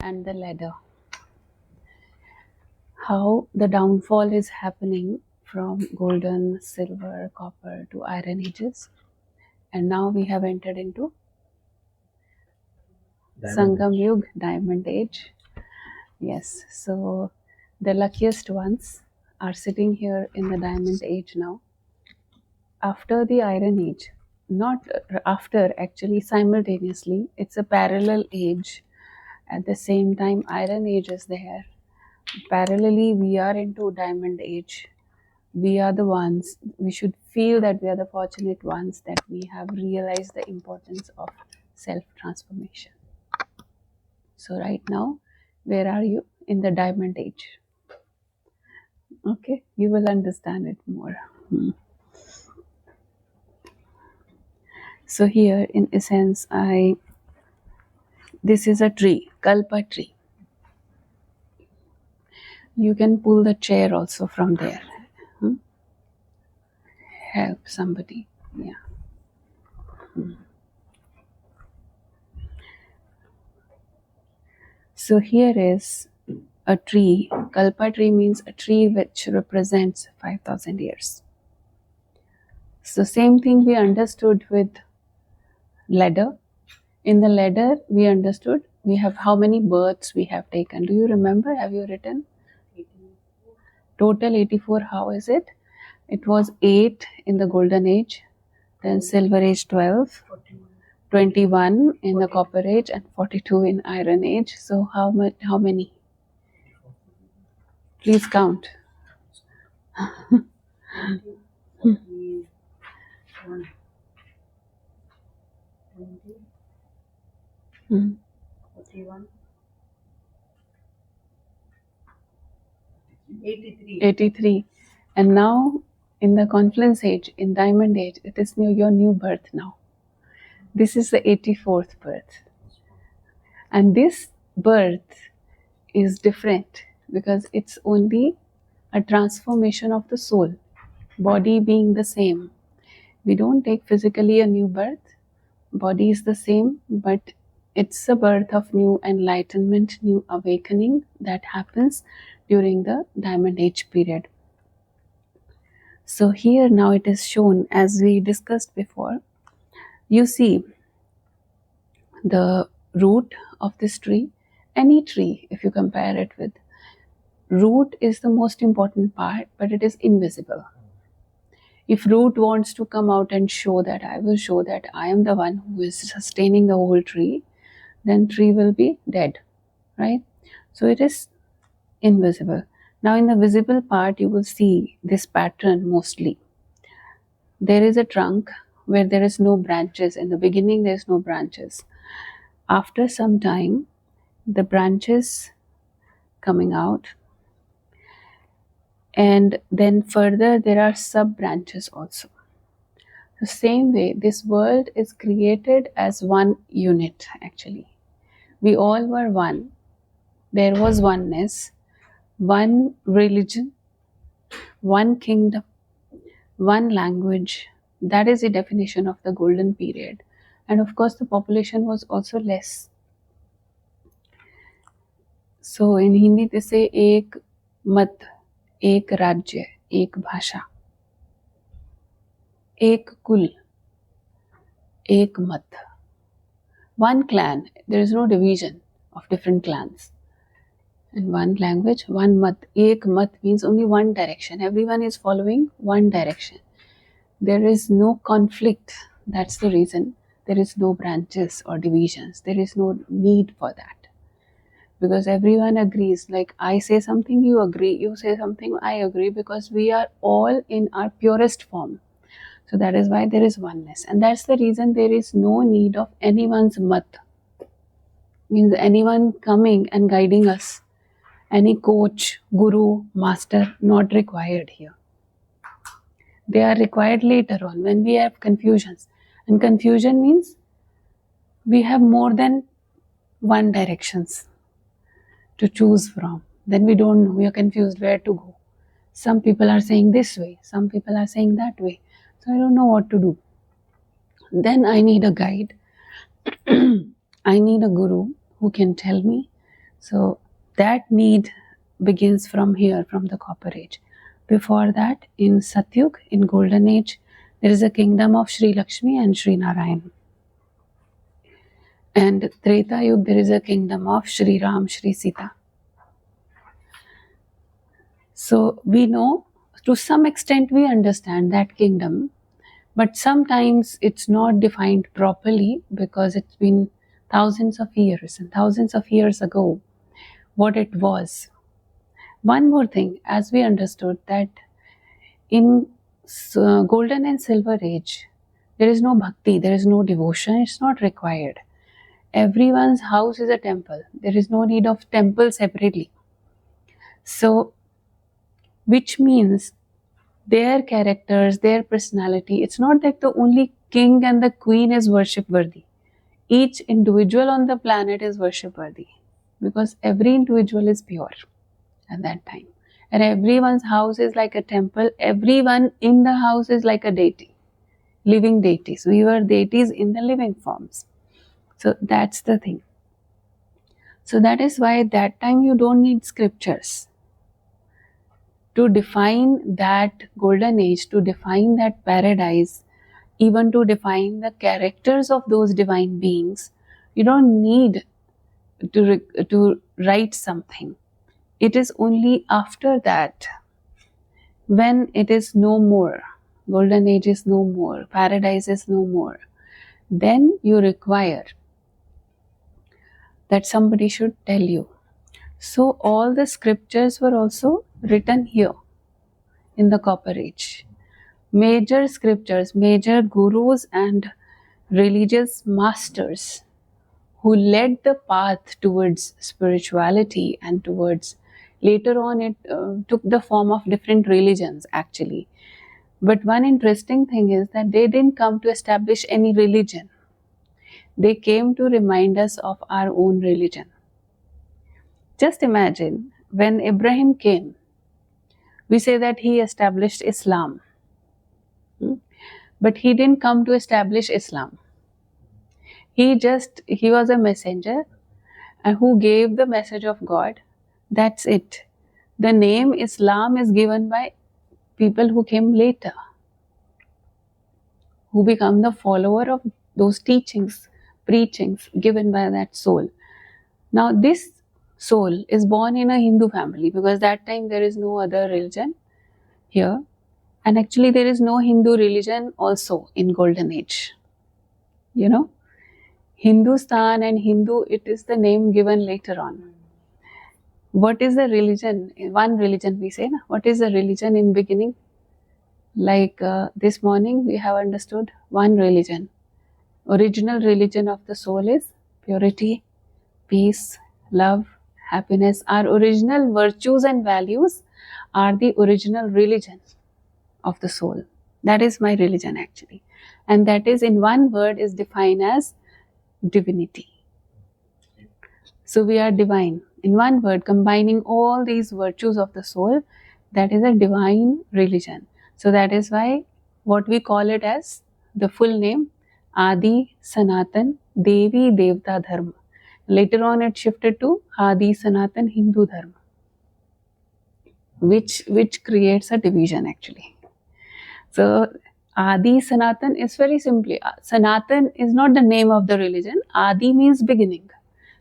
and the ladder. How the downfall is happening from golden, silver, copper to iron ages. And now we have entered into Sangam Yug, Diamond Age. Yes, so the luckiest ones are sitting here in the Diamond Age now. After the Iron Age, not after, actually simultaneously, it's a parallel age. At the same time, Iron Age is there. Parallelly, we are into Diamond Age. We are the ones, we should feel that we are the fortunate ones that we have realized the importance of self-transformation. So right now, where are you? In the Diamond Age. Okay, you will understand it more. So here, in essence, this is a tree, Kalpa tree. You can pull the chair also from there. Help somebody. Yeah. So here is a tree. Kalpa tree means a tree which represents 5,000 years. So same thing we understood with ladder. In the ladder, we understood we have how many births we have taken. Do you remember? Have you written? Total 84. How is it? It was 8 in the golden age, then silver age 12, 21 in the copper age, and 42 in iron age. So how many? Please count. 41, 83. And now in the confluence age, in diamond age, it is your new birth now. This is the 84th birth. And this birth is different because it's only a transformation of the soul, body being the same. We don't take physically a new birth, body is the same, but it's a birth of new enlightenment, new awakening that happens during the Diamond Age period. So here now it is shown, as we discussed before, you see the root of this tree. Any tree, if you compare it with, root is the most important part, but it is invisible. If root wants to come out and show that I will show that I am the one who is sustaining the whole tree, then tree will be dead, right? So it is invisible. Now in the visible part, you will see this pattern mostly. There is a trunk where there is no branches. In the beginning, there is no branches. After some time, the branches coming out, and then further there are sub branches also. The same way, this world is created as one unit actually. We all were one. There was oneness, one religion, one kingdom, one language. That is the definition of the golden period. And of course, the population was also less. So in Hindi they say ek mat, ek rajya, ek bhasha, ek kul, ek mat. One clan, there is no division of different clans. And one language, one mat. Ek mat means only one direction. Everyone is following one direction. There is no conflict. That's the reason. There is no branches or divisions. There is no need for that. Because everyone agrees. Like I say something, you agree. You say something, I agree. Because we are all in our purest form. So that is why there is oneness. And that's the reason there is no need of anyone's mat. Means anyone coming and guiding us. Any coach, guru, master, not required here. They are required later on when we have confusions. And confusion means we have more than one directions to choose from. Then we don't know, we are confused where to go. Some people are saying this way, some people are saying that way. So I don't know what to do. Then I need a guide. I need a guru who can tell me. So that need begins from here, from the Copper Age. Before that, in Satyug, in Golden Age, there is a kingdom of Sri Lakshmi and Sri Narayan. And Treta Yug, there is a kingdom of Sri Ram, Sri Sita. So we know, to some extent we understand that kingdom, but sometimes it's not defined properly because it's been thousands of years, and thousands of years ago, what it was. One more thing, as we understood that in Golden and Silver Age, there is no bhakti, there is no devotion, it's not required. Everyone's house is a temple. There is no need of temple separately. So, which means their characters, their personality, it's not that the only king and the queen is worship worthy. Each individual on the planet is worship worthy because every individual is pure at that time. And everyone's house is like a temple. Everyone in the house is like a deity, living deities. We were deities in the living forms. So that's the thing. So that is why at that time you don't need scriptures to define that golden age, to define that paradise, even to define the characters of those divine beings. You don't need to write something. It is only after that, when it is no more, golden age is no more, paradise is no more, then you require that somebody should tell you. So all the scriptures were also written here in the Copper Age. Major scriptures, major gurus and religious masters who led the path towards spirituality and towards, later on it took the form of different religions actually. But one interesting thing is that they didn't come to establish any religion. They came to remind us of our own religion. Just imagine, when Ibrahim came, we say that he established Islam. But he didn't come to establish Islam. He was a messenger and who gave the message of God. That's it. The name Islam is given by people who came later, who become the follower of those teachings, preachings given by that soul. Now this soul is born in a Hindu family because that time there is no other religion here. And actually there is no Hindu religion also in Golden Age. You know, Hindustan and Hindu, it is the name given later on. What is the religion? One religion we say, na? What is the religion in beginning? Like this morning we have understood one religion. Original religion of the soul is purity, peace, love, happiness. Our original virtues and values are the original religion of the soul. That is my religion actually. And that is, in one word, is defined as divinity. So we are divine. In one word, combining all these virtues of the soul, that is a divine religion. So that is why what we call it as the full name, Adi Sanatan Devi Devta Dharma. Later on it shifted to Adi Sanatan Hindu Dharma, which creates a division actually. So Adi Sanatan is very simply, Sanatan is not the name of the religion. Adi means beginning.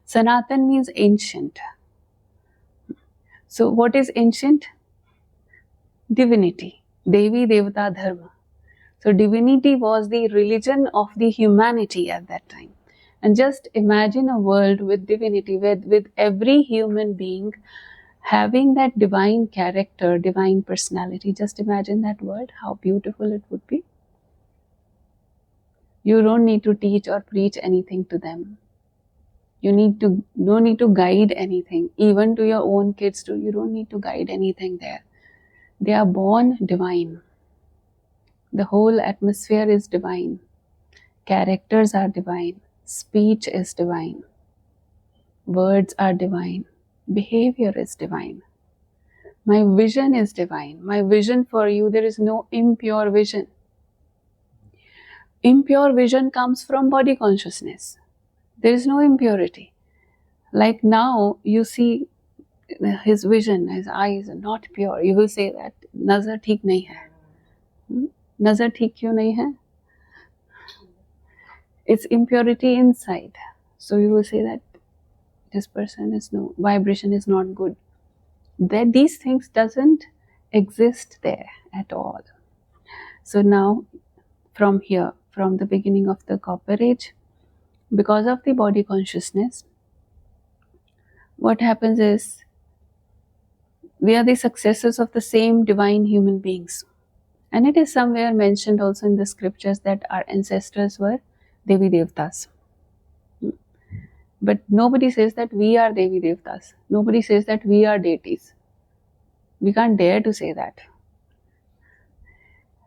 Sanatan means ancient. So what is ancient? Divinity. Devi Devata Dharma. So divinity was the religion of the humanity at that time. And just imagine a world with divinity, with every human being having that divine character, divine personality. Just imagine that world, how beautiful it would be. You don't need to teach or preach anything to them. You don't need to guide anything. Even to your own kids too, you don't need to guide anything there. They are born divine. The whole atmosphere is divine. Characters are divine. Speech is divine. Words are divine. Behavior is divine. My vision is divine. My vision for you, there is no impure vision. Impure vision comes from body consciousness. There is no impurity. Like now you see his vision, his eyes are not pure. You will say that nazar ठीक नहीं है. नजर ठीक क्यों नहीं है? It's impurity inside. So you will say that this person is no vibration is not good. That these things doesn't exist there at all. So now from here, from the beginning of the copper age, because of the body consciousness, what happens is we are the successors of the same divine human beings. And it is somewhere mentioned also in the scriptures that our ancestors were Devi Devtas. But nobody says that we are Devi Devtas. Nobody says that we are deities. We can't dare to say that.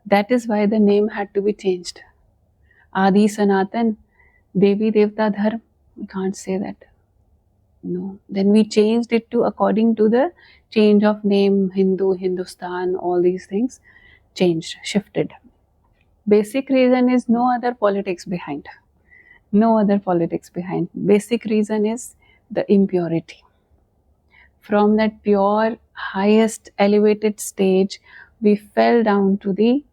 That is why the name had to be changed. Adi Sanatan, Devi Devta Dharm. We can't say that. No. Then we changed it to according to the change of name, Hindu, Hindustan, all these things changed, shifted. Basic reason is no other politics behind. No other politics behind. Basic reason is the impurity. From that pure, highest elevated stage, we fell down to the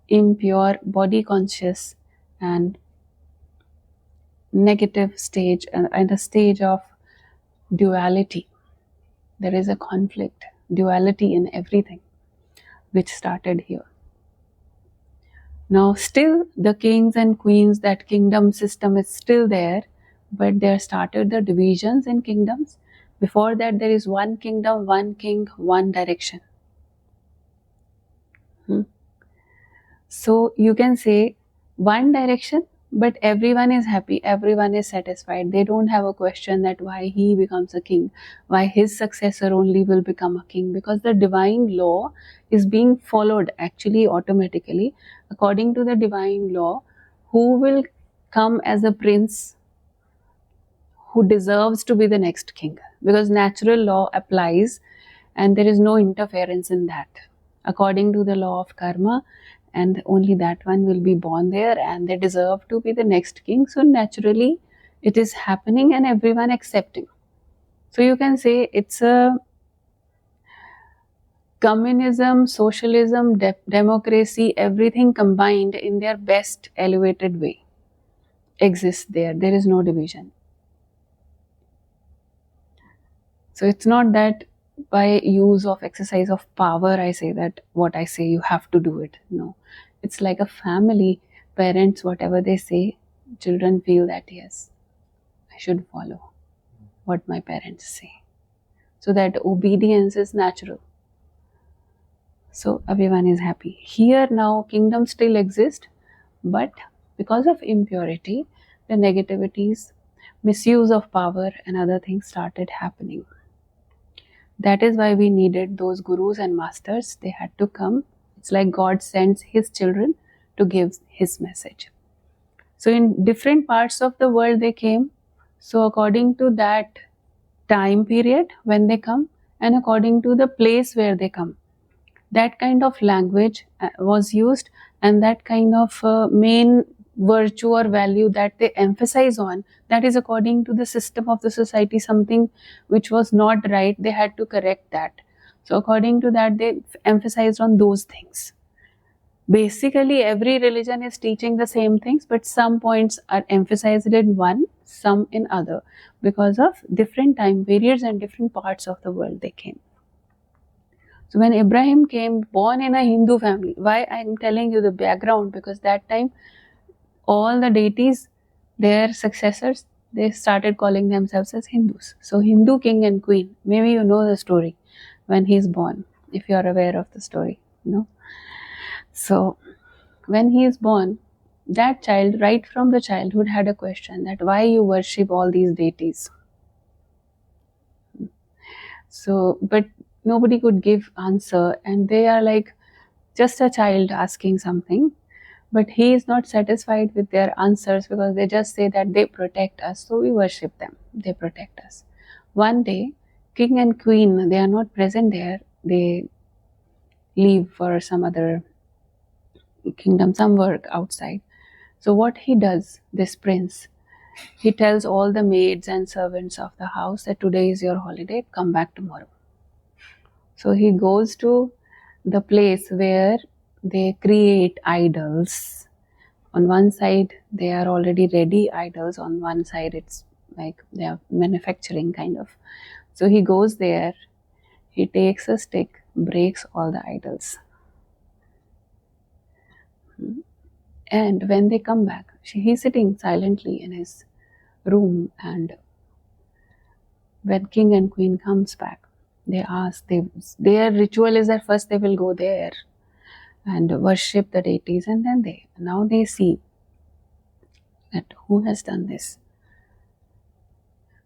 impure, body conscious and negative stage, and a stage of duality. There is a conflict, duality in everything, which started here. Now still the kings and queens, that kingdom system is still there, but there started the divisions in kingdoms. Before that there is one kingdom, one king, one direction. So you can say one direction, but everyone is happy, everyone is satisfied. They don't have a question that why he becomes a king, why his successor only will become a king, because the divine law is being followed actually automatically. According to the divine law, who will come as a prince who deserves to be the next king, because natural law applies and there is no interference in that. According to the law of karma, and only that one will be born there and they deserve to be the next king. So naturally it is happening and everyone accepting. So you can say it's a communism, socialism, democracy, everything combined in their best elevated way exists there. There is no division. So it's not that by use of exercise of power I say that what I say you have to do it. No. It's like a family. Parents, whatever they say, children feel that yes, I should follow what my parents say. So that obedience is natural. So everyone is happy. Here now kingdoms still exist, but because of impurity, the negativities, misuse of power and other things started happening. That is why we needed those gurus and masters. They had to come. It's like God sends his children to give his message. So in different parts of the world they came. So according to that time period when they come and according to the place where they come, that kind of language was used, and that kind of main virtue or value that they emphasize on, that is according to the system of the society, something which was not right, they had to correct that. So according to that they emphasized on those things. Basically every religion is teaching the same things, but some points are emphasized in one, some in other, because of different time periods and different parts of the world they came. So when Ibrahim came, born in a Hindu family, why I am telling you the background, because that time all the deities, their successors, they started calling themselves as Hindus. So Hindu king and queen, maybe you know the story when he is born, if you are aware of the story, no? So when he is born, that child right from the childhood had a question that why you worship all these deities. So but nobody could give answer, and they are like just a child asking something, but he is not satisfied with their answers because they just say that they protect us, so we worship them, they protect us. One day king and queen, they are not present there, they leave for some other kingdom, some work outside. So what he does, this prince, he tells all the maids and servants of the house that today is your holiday, come back tomorrow. So he goes to the place where they create idols. On one side, they are already ready idols. On one side, it's like they are manufacturing kind of. So he goes there, he takes a stick, breaks all the idols. And when they come back, he's sitting silently in his room, and when king and queen comes back, they ask, their ritual is that first they will go there and worship the deities, and then now they see that who has done this.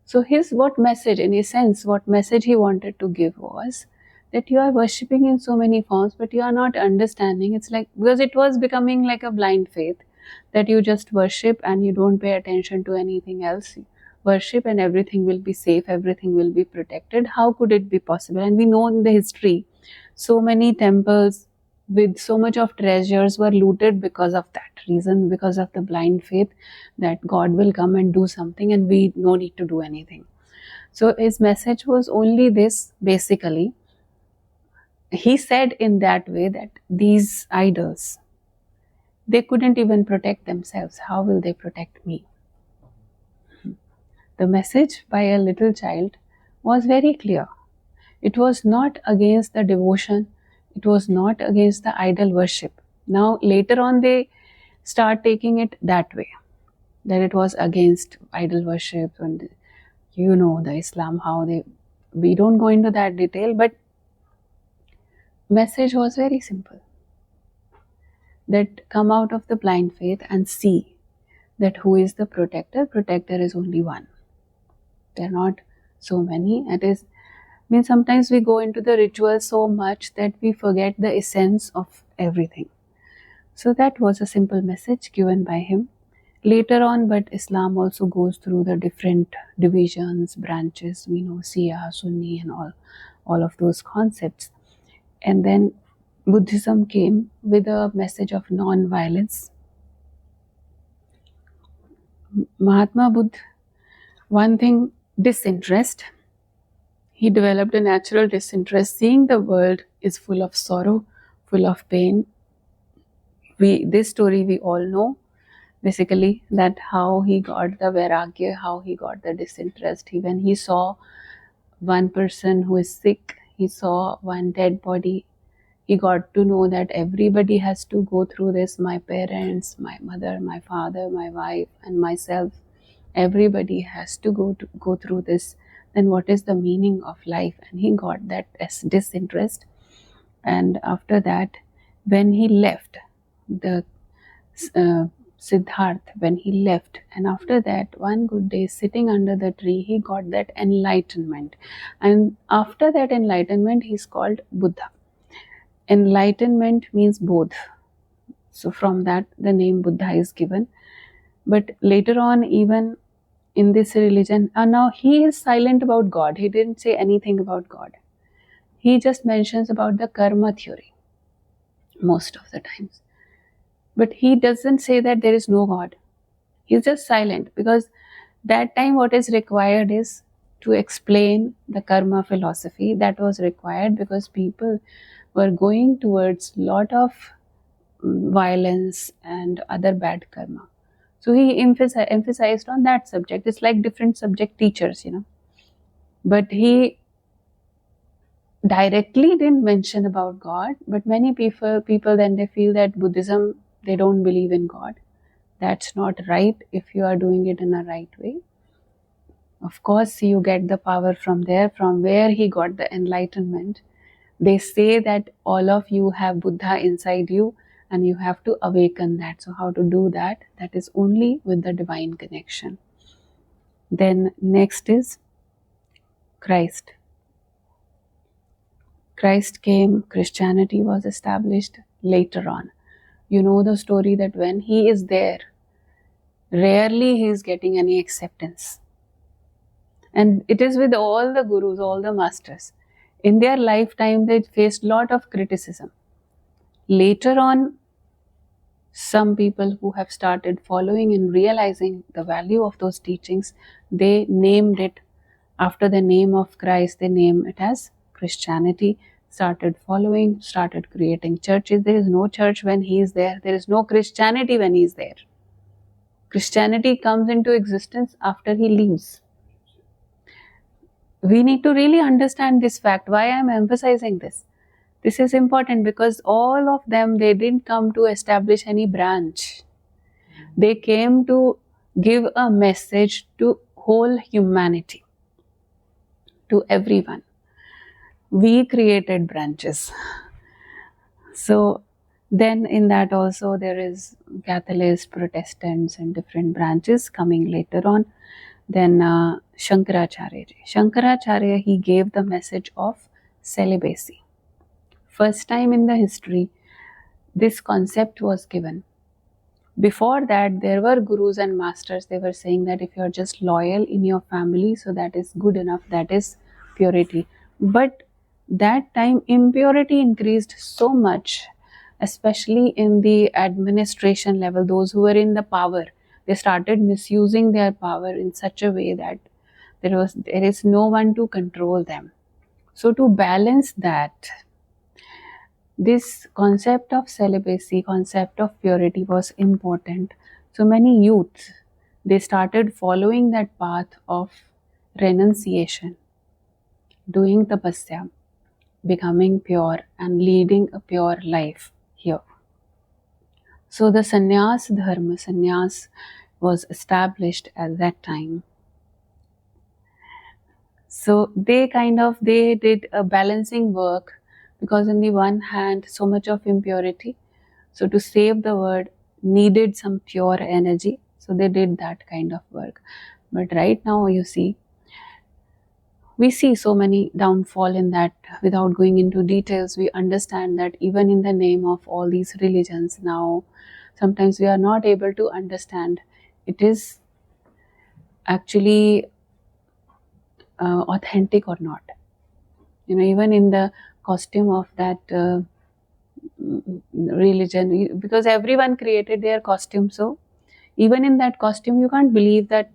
So his what message, in a sense, what message he wanted to give was that you are worshipping in so many forms, but you are not understanding. It's like, because it was becoming like a blind faith, that you just worship and you don't pay attention to anything else. Worship and everything will be safe, everything will be protected. How could it be possible? And we know in the history, so many temples with so much of treasures were looted because of that reason, because of the blind faith that God will come and do something and we no need to do anything. So his message was only this, basically. He said in that way that these idols, they couldn't even protect themselves. How will they protect me? The message by a little child was very clear. It was not against the devotion. It was not against the idol worship. Now, later on, they start taking it that way, that it was against idol worship, and you know the Islam, how we don't go into that detail, but message was very simple, that come out of the blind faith and see that who is the protector. Protector is only one. There are not so many. It is, sometimes we go into the ritual so much that we forget the essence of everything. So that was a simple message given by him. Later on, but Islam also goes through the different divisions, branches. We know Shia, Sunni and all of those concepts. And then Buddhism came with a message of non-violence. Mahatma Buddha, one thing, disinterest. He developed a natural disinterest, seeing the world is full of sorrow, full of pain. This story we all know, basically, that how he got the vairagya, how he got the disinterest. When he saw one person who is sick, he saw one dead body, he got to know that everybody has to go through this. My parents, my mother, my father, my wife and myself, everybody has to go through this. Then what is the meaning of life? And he got that as disinterest. And after that, when he left, the Siddharth, when he left, and after that, one good day, sitting under the tree, he got that enlightenment. And after that enlightenment, he's called Buddha. Enlightenment means both. So from that, the name Buddha is given. But later on, even in this religion, now he is silent about God. He didn't say anything about God. He just mentions about the karma theory most of the times. But he doesn't say that there is no God. He's just silent, because that time what is required is to explain the karma philosophy. That was required because people were going towards lot of violence and other bad karma. So he emphasized on that subject. It's like different subject teachers, But he directly didn't mention about God. But many people then they feel that Buddhism, they don't believe in God. That's not right if you are doing it in a right way. Of course, you get the power from there, from where he got the enlightenment. They say that all of you have Buddha inside you and you have to awaken that. So how to do that? That is only with the divine connection. Then next is Christ. Christ came, Christianity was established later on. You know the story that when he is there, rarely he is getting any acceptance. And it is with all the gurus, all the masters. In their lifetime, they faced a lot of criticism. Later on, Some people who have started following and realizing the value of those teachings, they named it after the name of Christ. They name it as Christianity. Started following, started creating churches. There is no church when he is there. There is no Christianity when he is there. Christianity comes into existence after he leaves. We need to really understand this fact. Why I am emphasizing this? This is important because all of them, they didn't come to establish any branch. They came to give a message to whole humanity, to everyone. We created branches. So then in that also there is Catholics, Protestants and different branches coming later on. Then Shankaracharya, he gave the message of celibacy. First time in the history, this concept was given. Before that, there were gurus and masters. They were saying that if you are just loyal in your family, so that is good enough, that is purity. But that time, impurity increased so much, especially in the administration level. Those who were in the power, they started misusing their power in such a way that there is no one to control them. So to balance that, this concept of celibacy, concept of purity was important. So many youths, they started following that path of renunciation, doing tapasya, becoming pure and leading a pure life here. So the sannyas dharma, sannyas was established at that time. So they did a balancing work, because on the one hand, so much of impurity. So to save the world needed some pure energy. So they did that kind of work. But right now, you see, we see so many downfall in that. Without going into details, we understand that even in the name of all these religions now, sometimes we are not able to understand it is actually authentic or not. Even in the costume of that religion, because everyone created their costume, so even in that costume you can't believe that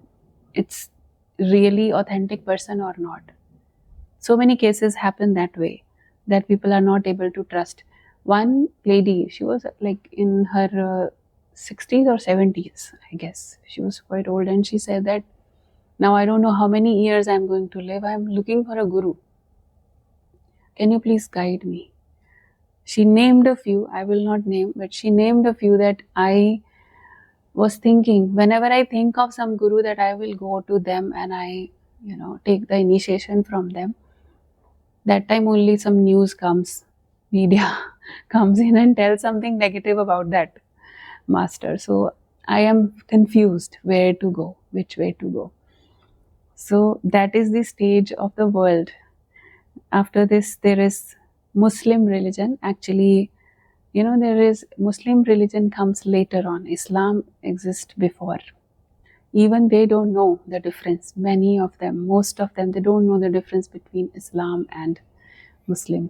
it's really authentic person or not. So many cases happen that way, that people are not able to trust. One lady, she was like in her 60s or 70s, I guess. She was quite old, and she said that, now I don't know how many years I'm going to live. I'm looking for a guru. Can you please guide me? She named a few, I will not name, but she named a few that I was thinking, whenever I think of some guru, that I will go to them and I, take the initiation from them. That time only some news comes, media comes in and tells something negative about that master. So I am confused where to go, which way to go. So that is the stage of the world. After this, there is Muslim religion. Actually, there is Muslim religion comes later on. Islam exists before. Even they don't know the difference. Many of them, most of them, they don't know the difference between Islam and Muslim.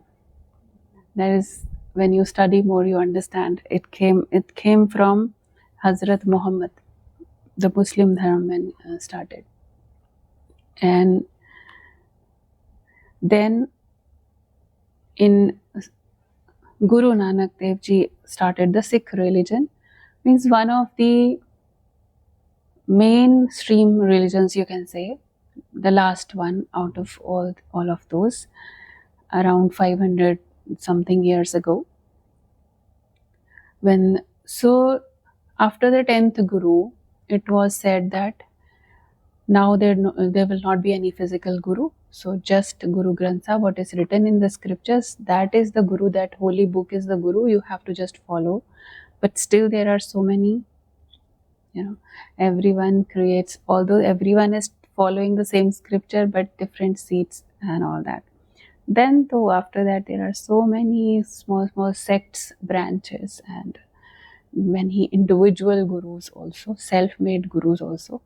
That is, when you study more, you understand. It came from Hazrat Muhammad, the Muslim Dharma started. And then in Guru Nanak Dev Ji started the Sikh religion, means one of the mainstream religions, you can say, the last one out of all of those, around 500 something years ago. So after the 10th Guru, it was said that now there will not be any physical Guru. So just Guru Granth Sahib, what is written in the scriptures, that is the Guru, that holy book is the Guru, you have to just follow. But still there are so many, everyone creates, although everyone is following the same scripture, but different seats and all that. Then though after that there are so many small sects, branches, and many individual gurus also, self-made gurus also.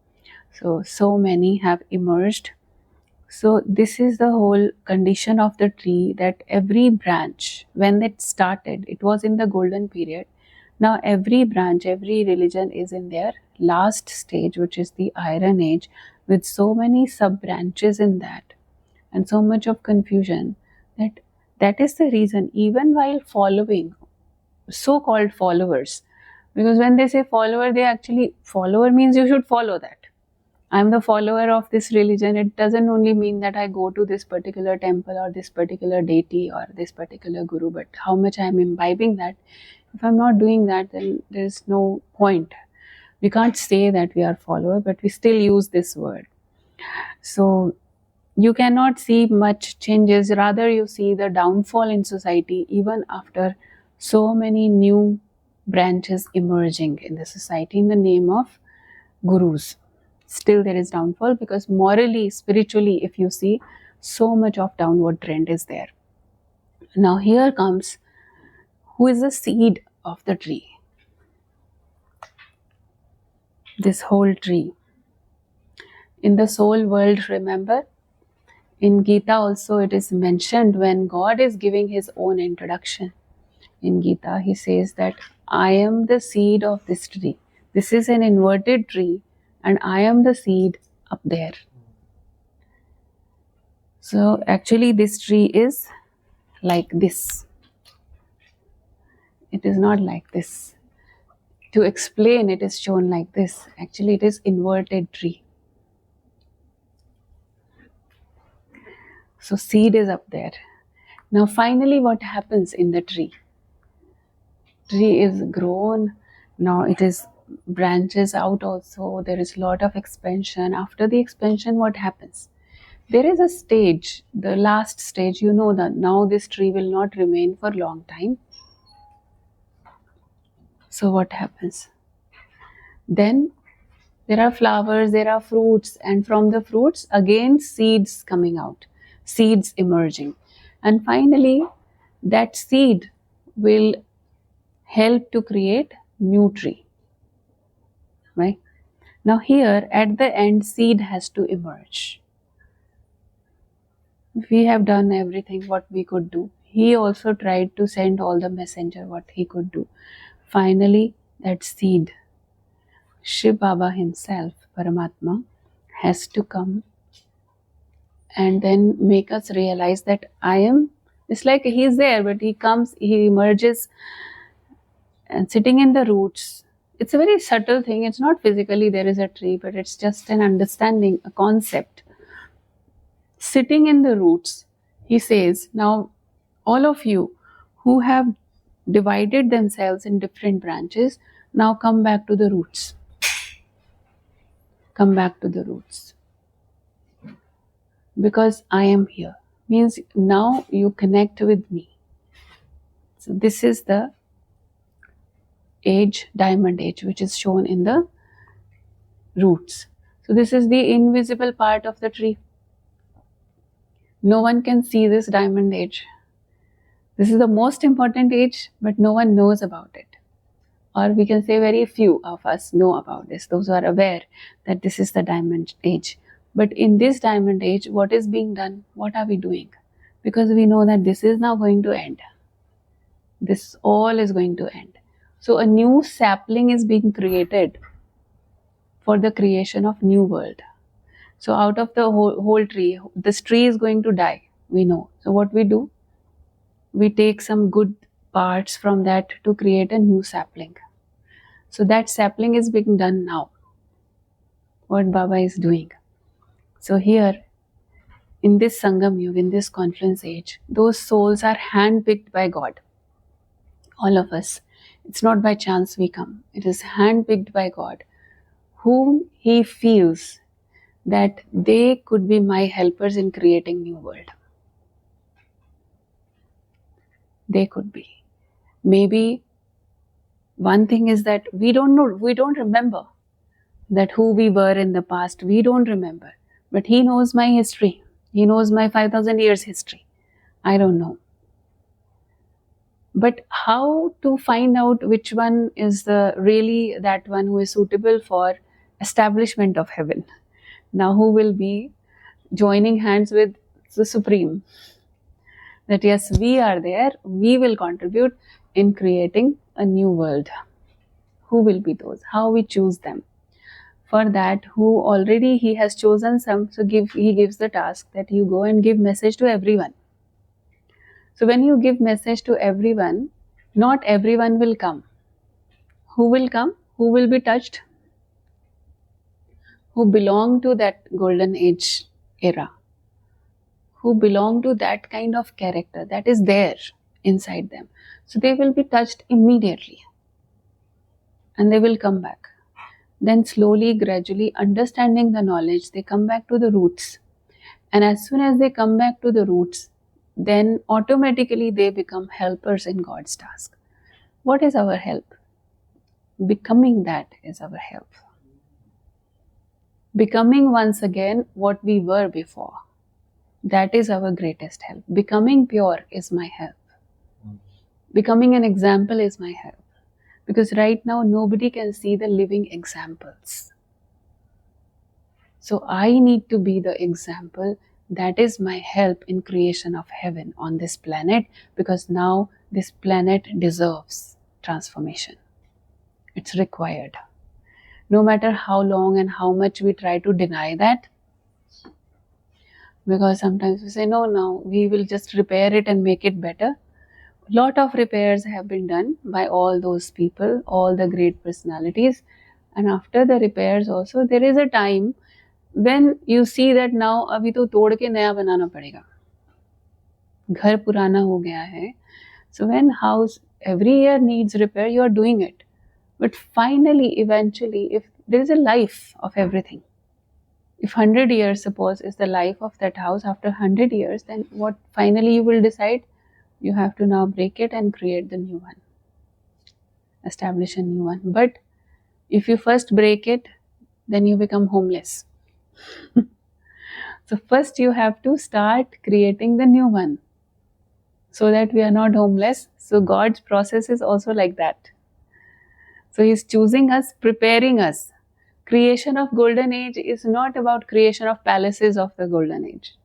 So many have emerged. So this is the whole condition of the tree, that every branch, when it started, it was in the golden period. Now every branch, every religion is in their last stage, which is the Iron Age, with so many sub branches in that, and so much of confusion, that that is the reason, even while following so-called followers, because when they say follower, they actually, follower means you should follow that. I'm the follower of this religion. It doesn't only mean that I go to this particular temple or this particular deity or this particular guru, but how much I'm imbibing that. If I'm not doing that, then there's no point. We can't say that we are follower, but we still use this word. So you cannot see much changes. Rather, you see the downfall in society even after so many new branches emerging in the society in the name of gurus. Still there is downfall, because morally, spiritually, if you see, so much of downward trend is there. Now here comes who is the seed of the tree. This whole tree. In the soul world, remember, in Gita also it is mentioned when God is giving his own introduction. In Gita, he says that I am the seed of this tree. This is an inverted tree, and I am the seed up there. So actually this tree is like this. It is not like this. To explain, it is shown like this. Actually it is inverted tree. So seed is up there. Now finally what happens in the tree? Tree is grown. Now it is branches out also. There is a lot of expansion. After the expansion, what happens? There is a stage, the last stage, you know that now this tree will not remain for a long time. So what happens? Then there are flowers, there are fruits, and from the fruits again seeds coming out, seeds emerging. And finally that seed will help to create new tree. Right? Now here at the end, seed has to emerge. We have done everything what we could do. He also tried to send all the messenger what he could do. Finally, that seed, Shiv Baba himself, Paramatma, has to come and then make us realize that I am, it's like he is there, but he comes, he emerges and sitting in the roots. It's a very subtle thing. It's not physically there is a tree, but it's just an understanding, a concept. Sitting in the roots, he says, now all of you who have divided themselves in different branches, now come back to the roots. Come back to the roots. Because I am here. Means now you connect with me. So this is the age, diamond age, which is shown in the roots. So this is the invisible part of the tree. No one can see this diamond age. This is the most important age, but no one knows about it. Or we can say very few of us know about this. Those who are aware that this is the diamond age. But in this diamond age, what is being done? What are we doing? Because we know that this is now going to end. This all is going to end. So a new sapling is being created for the creation of new world. So out of the whole tree, this tree is going to die, we know. So what we do? We take some good parts from that to create a new sapling. So that sapling is being done now. What Baba is doing. So here, in this Sangam Yuga, in this confluence age, those souls are handpicked by God. All of us. It's not by chance we come. It is handpicked by God, whom He feels that they could be my helpers in creating new world. They could be. Maybe one thing is that we don't know, we don't remember that who we were in the past. We don't remember. But He knows my history. He knows my 5,000 years history. I don't know. But how to find out which one is the really that one who is suitable for establishment of heaven? Now who will be joining hands with the Supreme? That yes, we are there, we will contribute in creating a new world. Who will be those? How we choose them? For that, who already he has chosen some, so he gives the task that you go and give message to everyone. So when you give message to everyone, not everyone will come. Who will come? Who will be touched? Who belong to that golden age era, who belong to that kind of character that is there inside them. So they will be touched immediately and they will come back. Then slowly, gradually, understanding the knowledge, they come back to the roots. And as soon as they come back to the roots, then automatically they become helpers in God's task. What is our help? Becoming that is our help. Becoming once again what we were before. That is our greatest help. Becoming pure is my help. Becoming an example is my help. Because right now nobody can see the living examples. So I need to be the example. That is my help in creation of heaven on this planet, because now this planet deserves transformation. It's required. No matter how long and how much we try to deny that, because sometimes we say, no, we will just repair it and make it better. Lot of repairs have been done by all those people, all the great personalities. And after the repairs also, there is a time when you see that now अभी तो तोड़ के नया बनाना पड़ेगा, घर पुराना हो गया है. So when house every year needs repair, you are doing it. But finally, eventually, if there is a life of everything, if 100 years, suppose, is the life of that house, after 100 years, then what finally you will decide? You have to now break it and create the new one. Establish a new one. But if you first break it, then you become homeless. So first you have to start creating the new one, so that we are not homeless. So God's process is also like that. So He's choosing us, preparing us. Creation of golden age is not about creation of palaces of the golden age.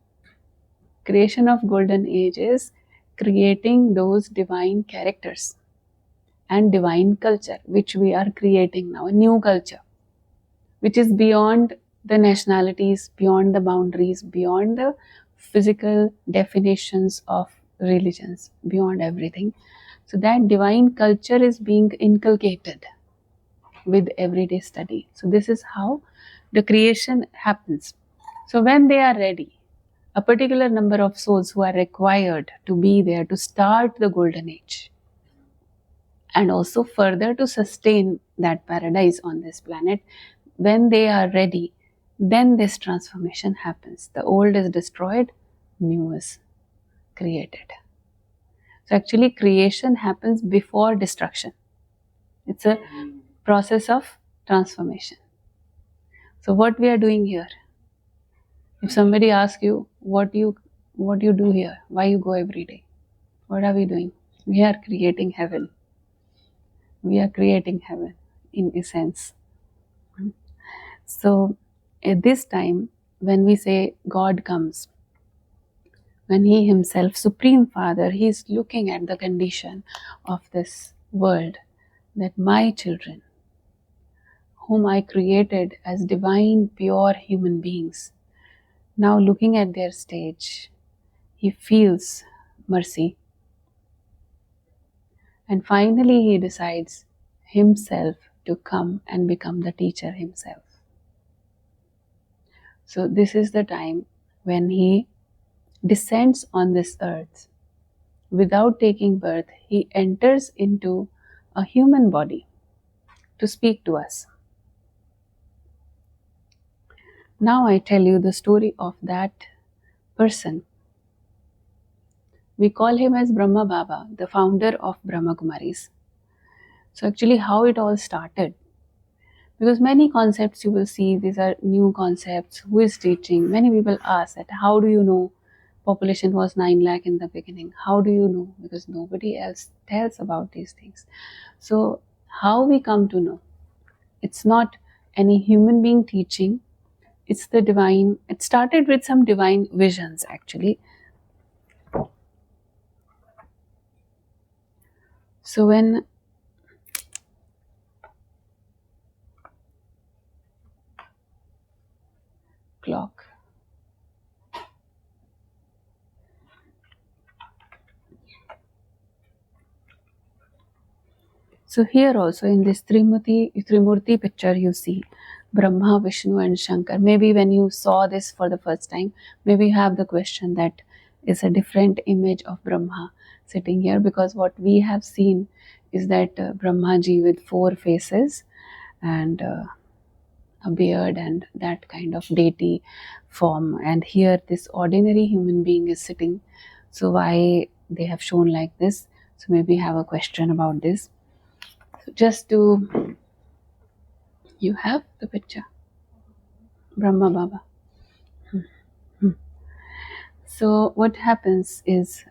Creation of golden age is creating those divine characters and divine culture, which we are creating now, a new culture, which is beyond the nationalities, beyond the boundaries, beyond the physical definitions of religions, beyond everything. So that divine culture is being inculcated with everyday study. So this is how the creation happens. So when they are ready, a particular number of souls who are required to be there to start the golden age and also further to sustain that paradise on this planet, when they are ready, then this transformation happens. The old is destroyed, new is created. So actually creation happens before destruction. It's a process of transformation. So what we are doing here, if somebody asks you what you do here, why you go every day, what are we doing? We are creating heaven. We are creating heaven in essence. So at this time, when we say God comes, when He Himself, Supreme Father, He is looking at the condition of this world, that my children, whom I created as divine, pure human beings, now looking at their stage, He feels mercy. And finally He decides Himself to come and become the teacher Himself. So this is the time when He descends on this earth. Without taking birth, He enters into a human body to speak to us. Now I tell you the story of that person. We call him as Brahma Baba, the founder of Brahma Kumaris. So actually how it all started. Because many concepts you will see, these are new concepts, who is teaching? Many people ask that, how do you know population was 9 lakh in the beginning? How do you know? Because nobody else tells about these things. So how we come to know? It's not any human being teaching, it's the divine. It started with some divine visions actually. So when clock. So here also in this Trimurti picture you see Brahma, Vishnu and Shankar. Maybe when you saw this for the first time, maybe you have the question that is a different image of Brahma sitting here, because what we have seen is that Brahma ji with four faces and a beard and that kind of deity form, and here this ordinary human being is sitting. So why they have shown like this? So maybe you have a question about this. So just to, you have the picture, Brahma Baba. So what happens is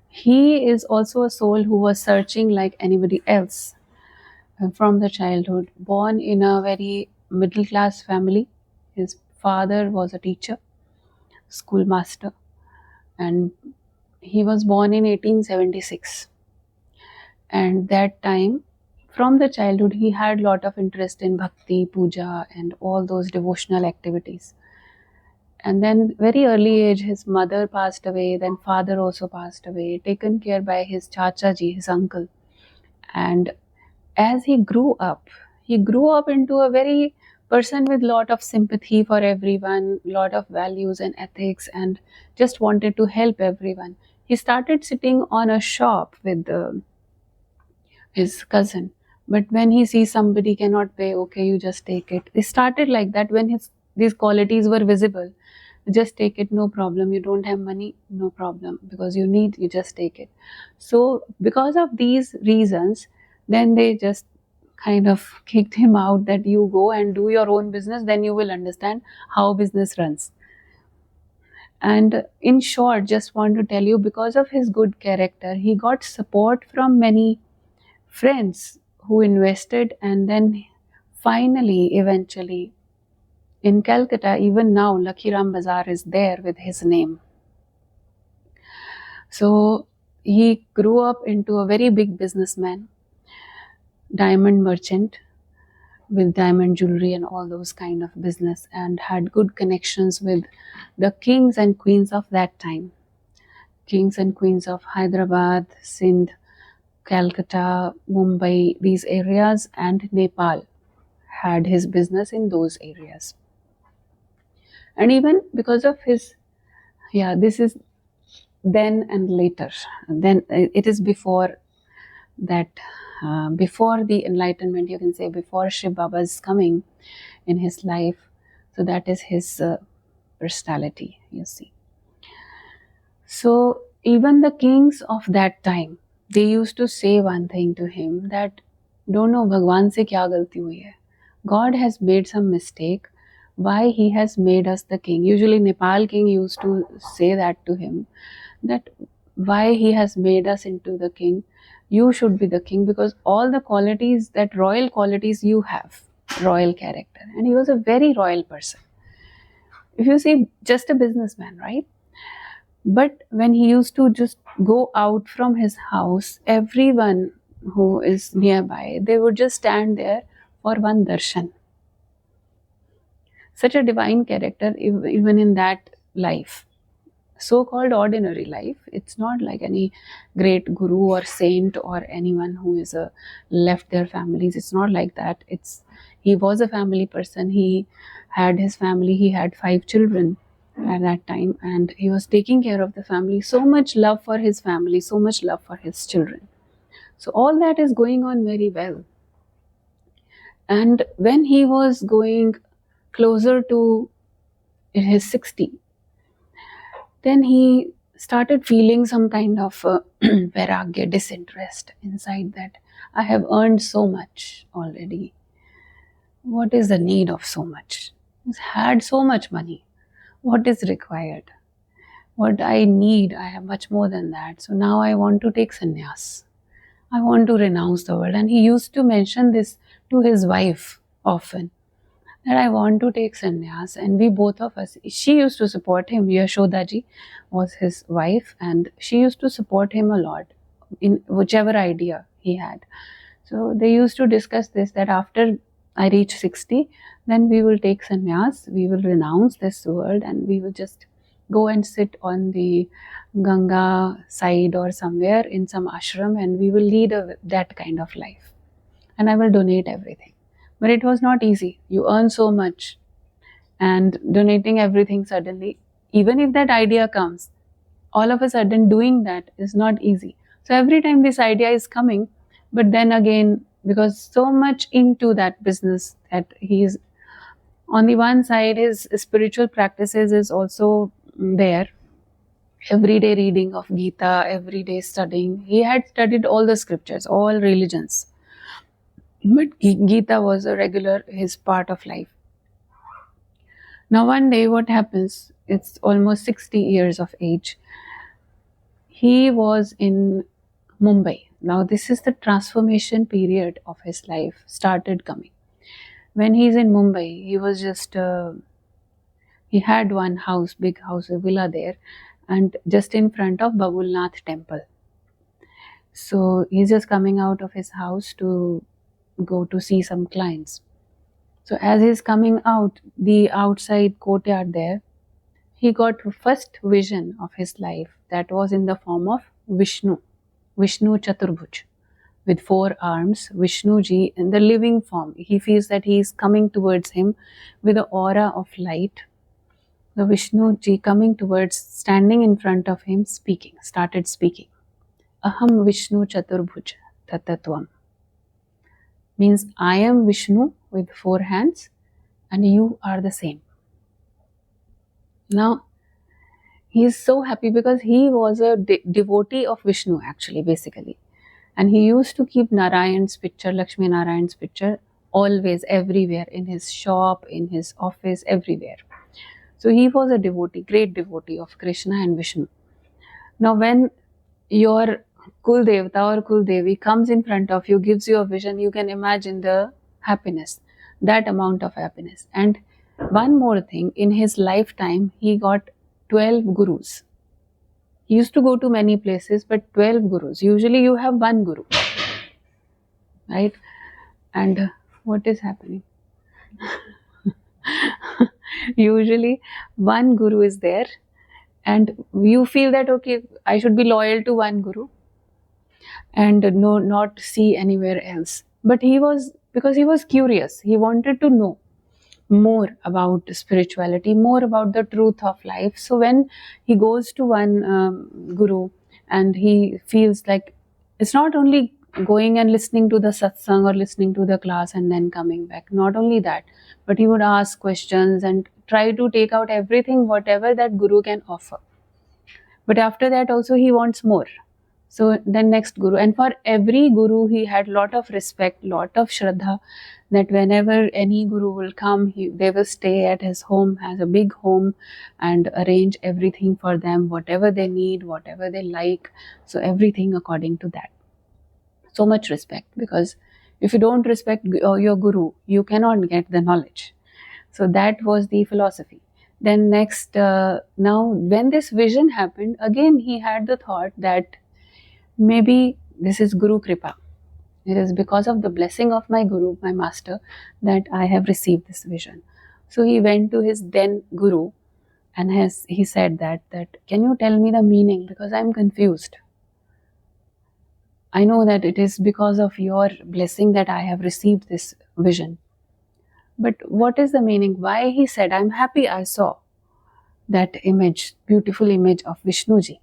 he is also a soul who was searching like anybody else from the childhood, born in a very middle class family. His father was a teacher, schoolmaster, and he was born in 1876. And that time, from the childhood, he had lot of interest in bhakti, puja and all those devotional activities. And then very early age, his mother passed away, then father also passed away, taken care by his chacha ji, his uncle. And as he grew up into a very person with lot of sympathy for everyone, lot of values and ethics, and just wanted to help everyone. He started sitting on a shop with his cousin, but when he sees somebody cannot pay, okay, you just take it. It started like that. When these qualities were visible, just take it, no problem. You don't have money, no problem, because you need, you just take it. So because of these reasons, then they just kind of kicked him out, that you go and do your own business, then you will understand how business runs. And in short, just want to tell you, because of his good character, he got support from many friends who invested, and then finally, eventually, in Calcutta, even now, Lakhiram Bazaar is there with his name. So he grew up into a very big businessman, diamond merchant with diamond jewelry and all those kind of business, and had good connections with the kings and queens of that time. Kings and queens of Hyderabad, Sindh, Calcutta, Mumbai, these areas, and Nepal had his business in those areas. And even because of his, yeah, this is then and later. Then it is before that, before the enlightenment, you can say, before Shiv Baba's coming in his life. So that is his personality, you see. So even the kings of that time, they used to say one thing to him, that don't know Bhagwan se kya galti hui hai. God has made some mistake. Why he has made us the king? Usually Nepal king used to say that to him, that why he has made us into the king. You should be the king, because all the qualities, that royal qualities you have, royal character. And he was a very royal person. If you see, just a businessman, right? But when he used to just go out from his house, everyone who is nearby, they would just stand there for one darshan. Such a divine character, even in that life, so-called ordinary life. It's not like any great guru or saint or anyone who is left their families. It's not like that. He was a family person. He had his family. He had 5 children at that time, and he was taking care of the family. So much love for his family, so much love for his children. So all that is going on very well. And when he was going closer to his 60, then he started feeling some kind of vairagya, disinterest inside, that I have earned so much already. What is the need of so much? He's had so much money. What is required? What I need, I have much more than that. So now I want to take sannyas. I want to renounce the world. And he used to mention this to his wife often, that I want to take sannyas. And we both of us, she used to support him. Yashoda ji was his wife, and she used to support him a lot in whichever idea he had. So they used to discuss this, that after I reach 60, then we will take sannyas, we will renounce this world, and we will just go and sit on the Ganga side or somewhere in some ashram, and we will lead that kind of life. And I will donate everything. But it was not easy. You earn so much, and donating everything suddenly, even if that idea comes, all of a sudden doing that is not easy. So every time this idea is coming, but then again, because so much into that business that he is, on the one side his spiritual practices is also there, everyday reading of Gita, everyday studying. He had studied all the scriptures, all religions, but Gita was a regular his part of life. Now one day what happens, it's almost 60 years of age, he was in Mumbai. Now this is the transformation period of his life started coming. When he's in Mumbai, he was just, he had one house, big house, a villa there, and just in front of Babulnath temple. So he's just coming out of his house to go to see some clients. So as he's coming out, the outside courtyard there, he got first vision of his life that was in the form of Vishnu Chaturbhuj, with 4 arms, Vishnuji in the living form. He feels that he is coming towards him with an aura of light. The Vishnuji coming towards, standing in front of him, started speaking. Aham Vishnu Chaturbhuj Tatatvam. Means I am Vishnu with 4 hands and you are the same. Now, he is so happy because he was a devotee of Vishnu actually, basically. And he used to keep Narayan's picture, Lakshmi Narayan's picture, always, everywhere, in his shop, in his office, everywhere. So he was a devotee, great devotee of Krishna and Vishnu. Now when your Kul Devata or Kul Devi comes in front of you, gives you a vision, you can imagine the happiness, that amount of happiness. And one more thing, in his lifetime, he got 12 gurus. He used to go to many places, but 12 gurus. Usually you have one guru, right? And what is happening? Usually one guru is there and you feel that, okay, I should be loyal to one guru and not see anywhere else. But because he was curious, he wanted to know more about spirituality, more about the truth of life. So when he goes to one guru and he feels like, it's not only going and listening to the satsang or listening to the class and then coming back, not only that, but he would ask questions and try to take out everything, whatever that guru can offer. But after that also he wants more. So then next guru, and for every guru he had lot of respect, lot of shraddha, that whenever any guru will come, they will stay at his home, has a big home, and arrange everything for them, whatever they need, whatever they like. So everything according to that. So much respect, because if you don't respect your guru, you cannot get the knowledge. So that was the philosophy. Then next, now when this vision happened, again he had the thought that maybe this is Guru Kripa. It is because of the blessing of my Guru, my master, that I have received this vision. So he went to his then Guru and he said that can you tell me the meaning, because I am confused. I know that it is because of your blessing that I have received this vision. But what is the meaning? Why he said, I'm happy I saw that image, beautiful image of Vishnuji.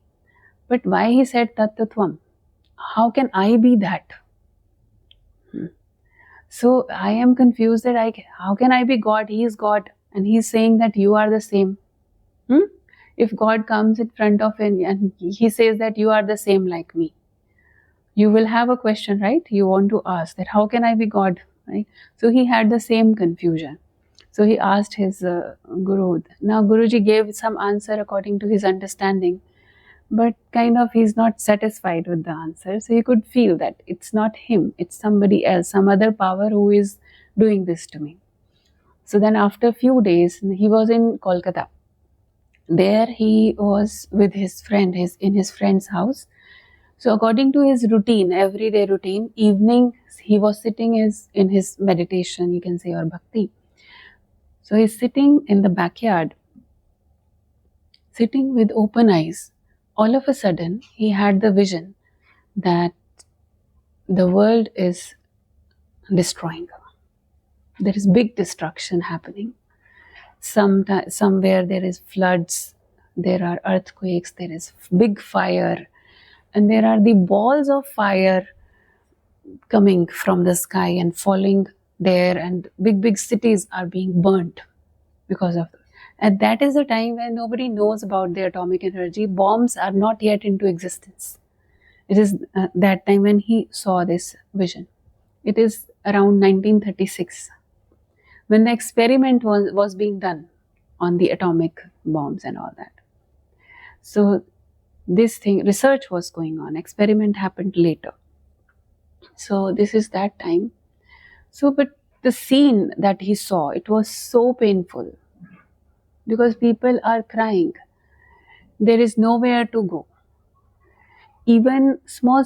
But why he said Tattatvam? How can I be that? So I am confused that how can I be God? He is God and he is saying that you are the same. If God comes in front of him and he says that you are the same like me, you will have a question, right? You want to ask that how can I be God, right? So he had the same confusion. So he asked his Guru. Now Guruji gave some answer according to his understanding, but kind of he's not satisfied with the answer. So he could feel that it's not him, it's somebody else, some other power who is doing this to me. So then after a few days, he was in Kolkata. There he was with his friend, in his friend's house. So according to his routine, everyday routine, evening he was sitting in his meditation, you can say, or bhakti. So he's sitting in the backyard, sitting with open eyes. All of a sudden, he had the vision that the world is destroying. There is big destruction happening. Somewhere there is floods, there are earthquakes, there is big fire, and there are the balls of fire coming from the sky and falling there, and big cities are being burnt because of this. And that is a time when nobody knows about the atomic energy. Bombs are not yet into existence. It is that time when he saw this vision. It is around 1936 when the experiment was being done on the atomic bombs and all that. So this thing, research was going on, experiment happened later. So this is that time. So, but the scene that he saw, it was so painful because people are crying. There is nowhere to go. Even small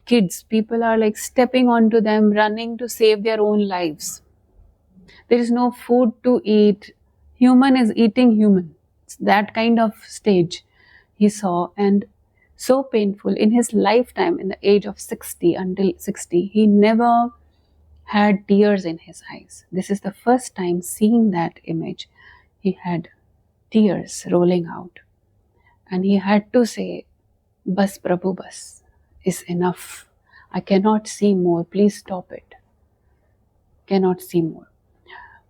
kids, people are like stepping onto them, running to save their own lives. There is no food to eat. Human is eating human. It's that kind of stage he saw, and so painful. In his lifetime, in the age of 60, until 60, he never had tears in his eyes. This is the first time seeing that image. He had tears rolling out. And he had to say, "Bas Prabhu, bas is enough. I cannot see more. Please stop it. Cannot see more."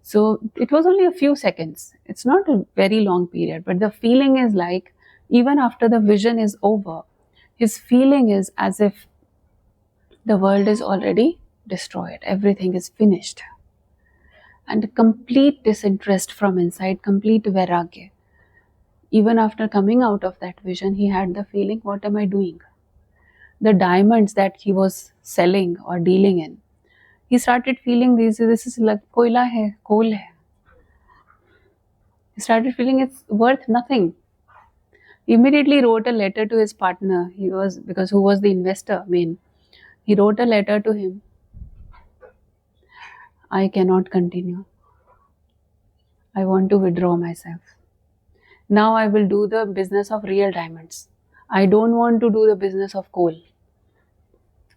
So it was only a few seconds. It's not a very long period, but the feeling is like, even after the vision is over, his feeling is as if the world is already destroyed. Everything is finished. And complete disinterest from inside, complete vairagya. Even after coming out of that vision, he had the feeling, what am I doing? The diamonds that he was selling or dealing in, he started feeling this is like koila hai, coal hai. He started feeling it's worth nothing. He immediately wrote a letter to his partner. Who was the investor main. He wrote a letter to him. I cannot continue. I want to withdraw myself. Now I will do the business of real diamonds. I don't want to do the business of coal.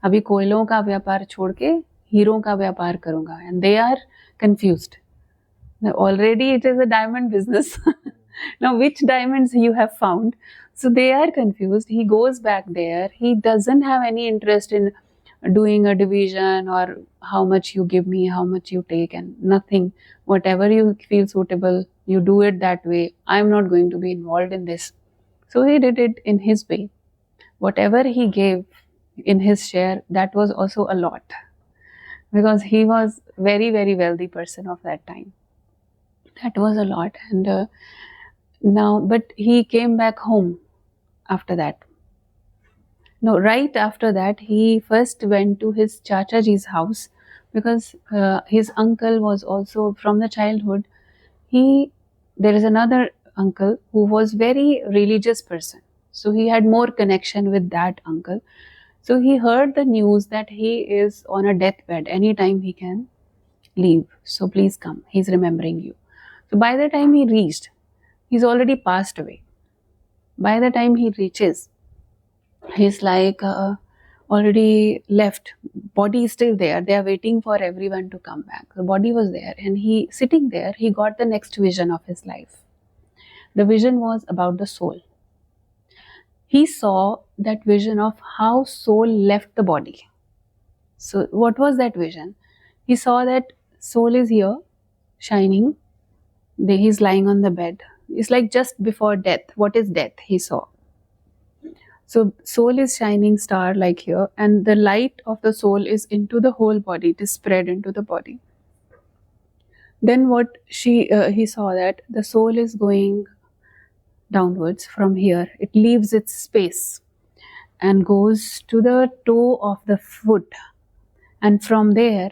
अभी कोयलों का व्यापार छोड़ के हीरों का व्यापार करूंगा. And they are confused. Now already it is a diamond business. Now which diamonds you have found? So they are confused. He goes back there. He doesn't have any interest in doing a division or how much you give me, how much you take, and nothing. Whatever you feel suitable, you do it that way. I'm not going to be involved in this. So he did it in his way. Whatever he gave in his share, that was also a lot. Because he was very, very wealthy person of that time. That was a lot. And but he came back home after that. No, right after that, he first went to his Chachaji's house because his uncle was also from the childhood. There is another uncle who was very religious person. So he had more connection with that uncle. So he heard the news that he is on a deathbed. Anytime he can leave. So please come. He's remembering you. So by the time he reached, he's already passed away. By the time he reaches, he's like already left. Body is still there. They are waiting for everyone to come back. The body was there, and he sitting there, he got the next vision of his life. The vision was about the soul. He saw that vision of how soul left the body. So what was that vision? He saw that soul is here, shining. He's lying on the bed. It's like just before death. What is death? He saw. So soul is shining star like here, and the light of the soul is into the whole body. It is spread into the body. Then he saw that the soul is going downwards from here. It leaves its space and goes to the toe of the foot. And from there,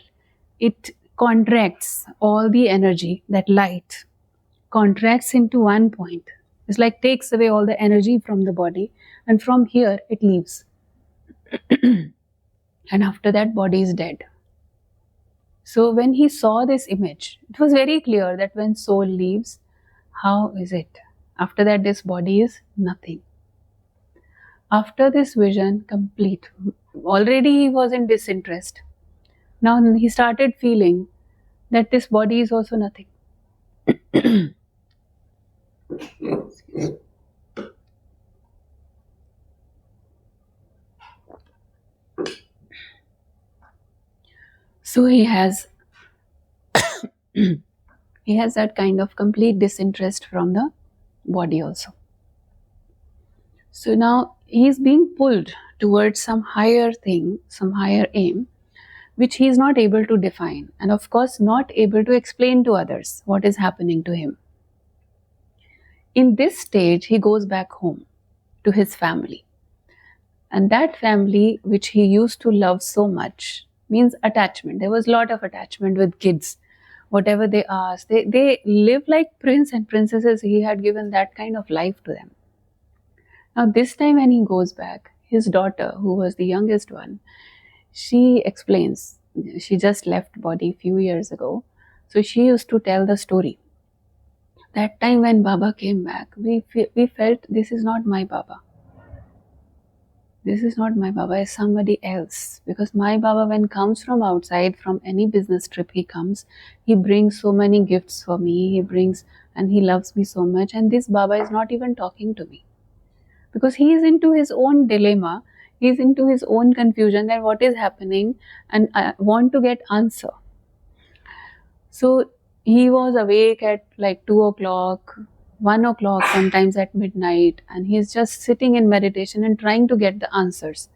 it contracts all the energy, that light contracts into one point. It's like takes away all the energy from the body, and from here it leaves. And after that, body is dead. So when he saw this image, it was very clear that when soul leaves, how is it? After that, this body is nothing. After this vision complete, already he was in disinterest. Now he started feeling that this body is also nothing. So he has that kind of complete disinterest from the body also. So now he is being pulled towards some higher thing, some higher aim, which he is not able to define, and of course not able to explain to others what is happening to him. In this stage, he goes back home to his family. And that family, which he used to love so much, means attachment. There was a lot of attachment with kids. Whatever they asked, they live like prince and princesses. He had given that kind of life to them. Now, this time when he goes back, his daughter, who was the youngest one, she explains, she just left body a few years ago. So she used to tell the story. That time when Baba came back, we felt this is not my Baba. This is not my Baba, it's somebody else. Because my Baba, when comes from outside, from any business trip he comes, he brings so many gifts for me, he brings, and he loves me so much. And this Baba is not even talking to me. Because he is into his own dilemma, he is into his own confusion that what is happening, and I want to get answer. So he was awake at like 2 o'clock, 1 o'clock, sometimes at midnight, and he's just sitting in meditation and trying to get the answers.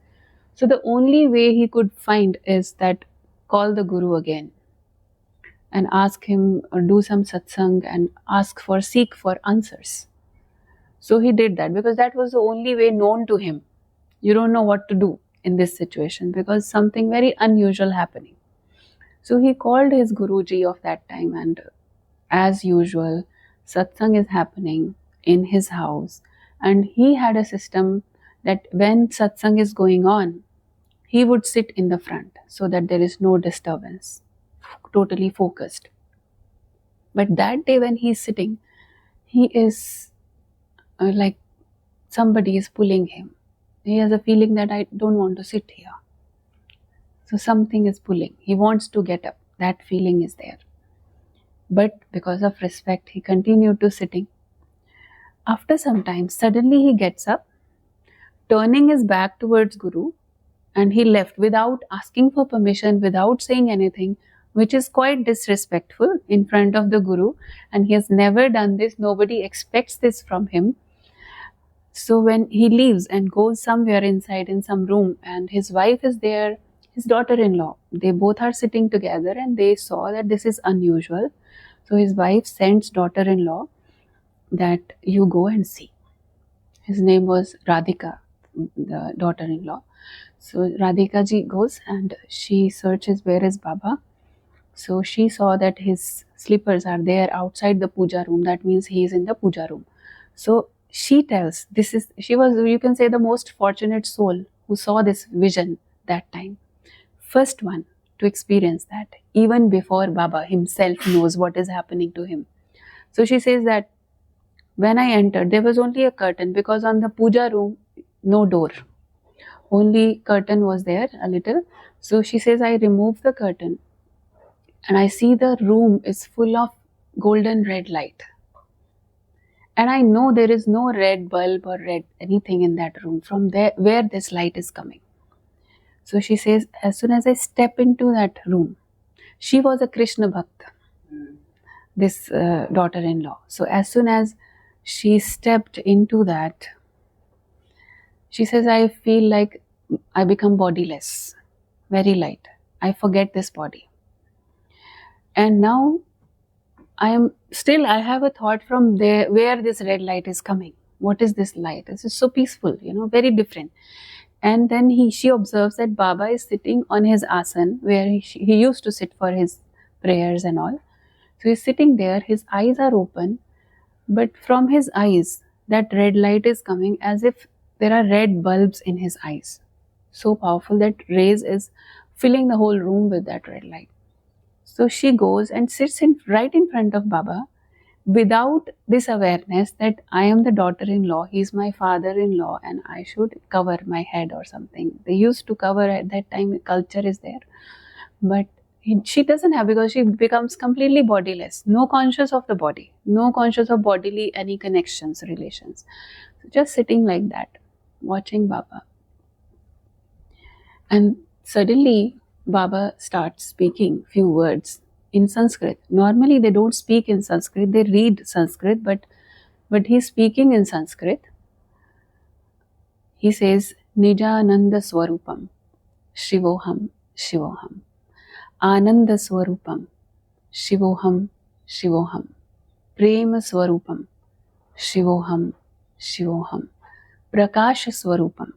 So the only way he could find is that call the Guru again and ask him, or do some satsang and seek for answers. So he did that because that was the only way known to him. You don't know what to do in this situation because something very unusual happening. So he called his Guruji of that time, and as usual, satsang is happening in his house. And he had a system that when satsang is going on, he would sit in the front so that there is no disturbance, totally focused. But that day when he is sitting, he is like somebody is pulling him. He has a feeling that I don't want to sit here. So something is pulling. He wants to get up. That feeling is there. But because of respect, he continued to sitting. After some time, suddenly he gets up, turning his back towards Guru, and he left without asking for permission, without saying anything, which is quite disrespectful in front of the Guru. And he has never done this. Nobody expects this from him. So when he leaves and goes somewhere inside in some room, and his wife is there, his daughter-in-law, they both are sitting together, and they saw that this is unusual. So his wife sends daughter-in-law that you go and see. His name was Radhika, the daughter-in-law. So Radhika ji goes and she searches where is Baba. So she saw that his slippers are there outside the puja room. That means he is in the puja room. So she tells, she was, you can say, the most fortunate soul who saw this vision that time. First one to experience that, even before Baba himself knows what is happening to him. So she says that when I entered, there was only a curtain because on the puja room, no door. Only curtain was there, a little. So she says, I removed the curtain and I see the room is full of golden red light. And I know there is no red bulb or red anything in that room from there where this light is coming. So she says, as soon as I step into that room, she was a Krishna Bhakt, this daughter-in-law. So as soon as she stepped into that, she says, I feel like I become bodiless, very light. I forget this body. And now I have a thought from there where this red light is coming. What is this light? This is so peaceful, very different. And then she observes that Baba is sitting on his asan where he used to sit for his prayers and all. So he's sitting there, his eyes are open, but from his eyes, that red light is coming as if there are red bulbs in his eyes. so powerful that rays is filling the whole room with that red light. So she goes and sits right in front of Baba without this awareness that I am the daughter-in-law, he's my father-in-law, and I should cover my head or something. They used to cover at that time, culture is there. But she doesn't have, because she becomes completely bodiless, no conscious of the body, no conscious of bodily any connections, relations. So just sitting like that, watching Baba. And suddenly Baba starts speaking few words in Sanskrit. Normally they don't speak in Sanskrit, they read Sanskrit, but he's speaking in Sanskrit. He says, Nijananda Swarupam, Shivoham, Shivoham. Ananda Swarupam, Shivoham, Shivoham. Prema Swarupam, Shivoham, Shivoham. Prakash Swarupam,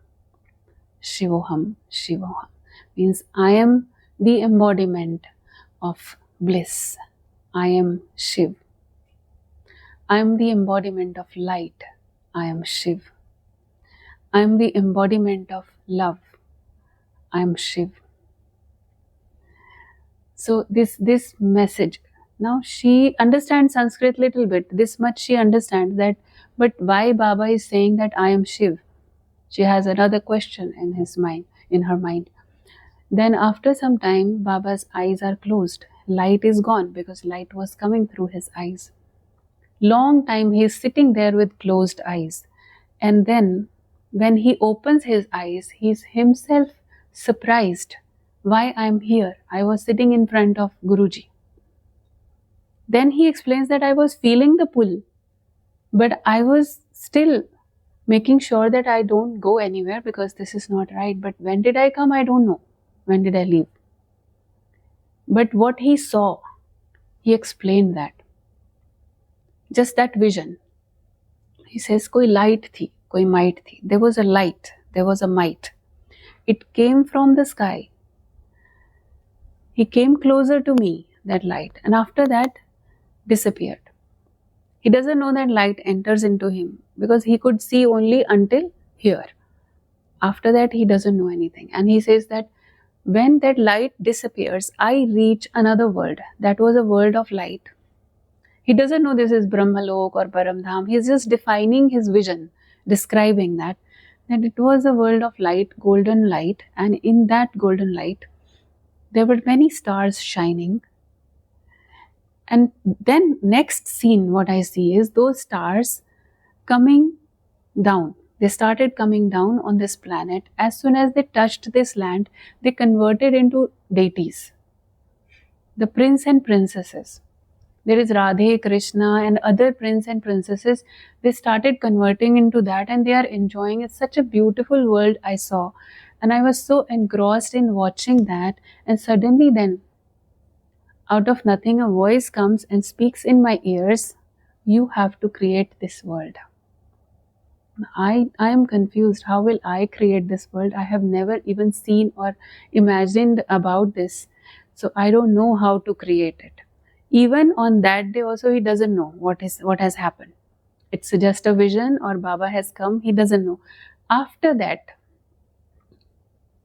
Shivoham, Shivoham. Means I am the embodiment of bliss. I am Shiv. I am the embodiment of light. I am Shiv. I am the embodiment of love. I am Shiv. So this message, now she understands Sanskrit little bit, this much she understands that, but why Baba is saying that I am Shiv? She has another question in her mind. Then after some time, Baba's eyes are closed. Light is gone because light was coming through his eyes. Long time he is sitting there with closed eyes. And then when he opens his eyes, he is himself surprised. Why I am here? I was sitting in front of Guruji. Then he explains that I was feeling the pull, but I was still making sure that I don't go anywhere because this is not right. But when did I come? I don't know. When did I leave? But what he saw, he explained that. Just that vision. He says, koi light thi, koi might thi. There was a light, there was a might. It came from the sky. He came closer to me, that light, and after that disappeared. He doesn't know that light enters into him because he could see only until here. After that, he doesn't know anything. And he says that when that light disappears, I reach another world. That was a world of light. He doesn't know this is Brahmalok or Paramdham. He is just defining his vision, describing that it was a world of light, golden light, and in that golden light, there were many stars shining. And then next scene, what I see is those stars coming down. They started coming down on this planet. As soon as they touched this land, they converted into deities. The prince and princesses. There is Radhe, Krishna and other prince and princesses. They started converting into that and they are enjoying it. Such a beautiful world I saw. And I was so engrossed in watching that. And suddenly then, out of nothing, a voice comes and speaks in my ears, you have to create this world. I am confused. How will I create this world? I have never even seen or imagined about this. So I don't know how to create it. Even on that day also, he doesn't know what has happened. It's just a vision or Baba has come. He doesn't know. After that,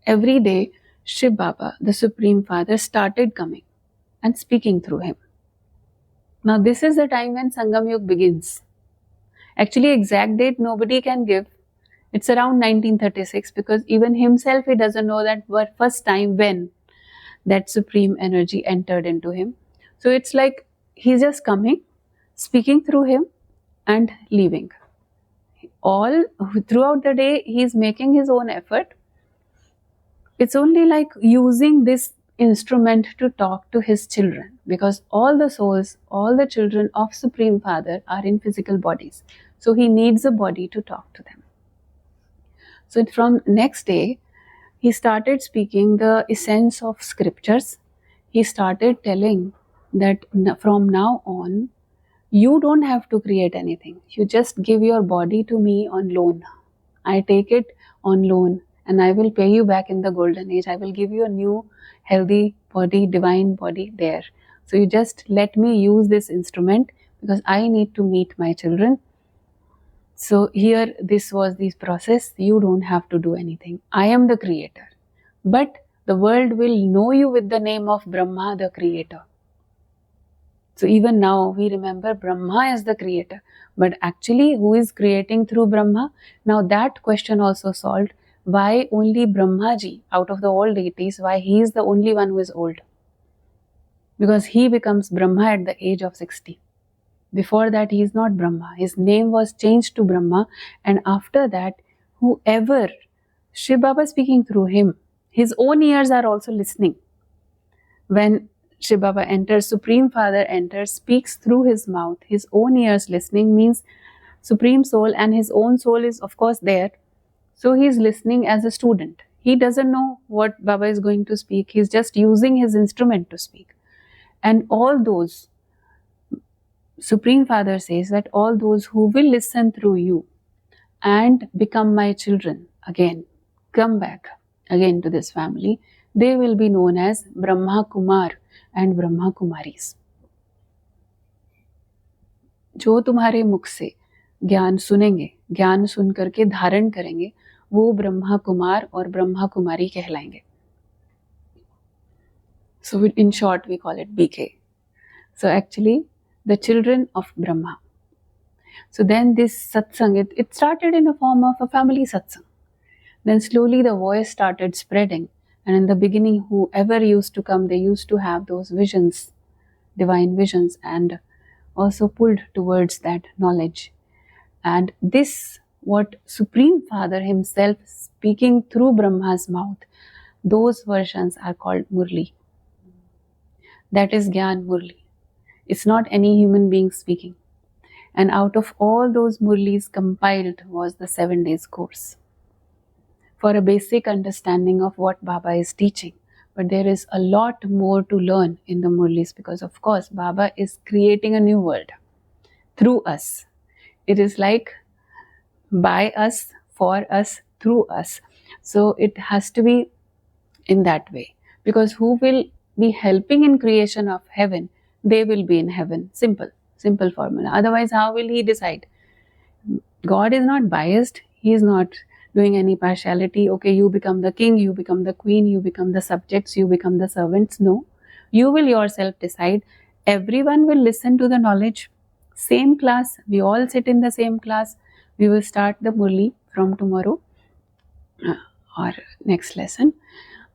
every day, Shiv Baba, the Supreme Father, started coming and speaking through him. Now this is the time when Sangam Yug begins. Actually, exact date nobody can give. It's around 1936 because even himself, he doesn't know that first time when that supreme energy entered into him. So it's like he's just coming, speaking through him and leaving. All throughout the day, he's making his own effort. It's only like using this instrument to talk to his children because all the souls, all the children of Supreme Father are in physical bodies. So he needs a body to talk to them. So from next day, he started speaking the essence of scriptures. He started telling that from now on, you don't have to create anything. You just give your body to me on loan. I take it on loan and I will pay you back in the golden age. I will give you a new healthy body, divine body there. So you just let me use this instrument because I need to meet my children. So here, this was this process. You don't have to do anything. I am the creator. But the world will know you with the name of Brahma, the creator. So even now, we remember Brahma as the creator. But actually, who is creating through Brahma? Now that question also solved. Why only Brahmaji, out of the all deities, why he is the only one who is old? Because he becomes Brahma at the age of 60. Before that, he is not Brahma. His name was changed to Brahma. And after that, whoever, Shiv Baba speaking through him, his own ears are also listening. When Shiv Baba enters, Supreme Father enters, speaks through his mouth, his own ears listening means Supreme Soul, and his own soul is of course there. So he is listening as a student. He doesn't know what Baba is going to speak. He's just using his instrument to speak. And all those, Supreme Father says that all those who will listen through you and become my children again, come back again to this family, they will be known as Brahma Kumar and Brahma Kumaris. जो तुम्हारे मुख से ज्ञान सुनेंगे, ज्ञान सुन करके धारण करेंगे, वो ब्रह्मा कुमार और ब्रह्मा कुमारी कहलाएंगे. So in short, we call it BK. So actually, the children of Brahma. So then this satsang, it started in a form of a family satsang. Then slowly the voice started spreading. And in the beginning, whoever used to come, they used to have those visions, divine visions, and also pulled towards that knowledge. And this, what Supreme Father himself speaking through Brahma's mouth, those versions are called Murli. That is Gyan Murli. It's not any human being speaking. And out of all those Murlis compiled was the 7 days course for a basic understanding of what Baba is teaching. But there is a lot more to learn in the Murlis, because of course Baba is creating a new world through us. It is like by us, for us, through us. So it has to be in that way, because who will be helping in creation of heaven, they will be in heaven. Simple formula. Otherwise, how will he decide? God is not biased. He is not doing any partiality. Okay, you become the king, you become the queen, you become the subjects, you become the servants. No, you will yourself decide. Everyone will listen to the knowledge. Same class, we all sit in the same class. We will start the Murli from tomorrow or next lesson.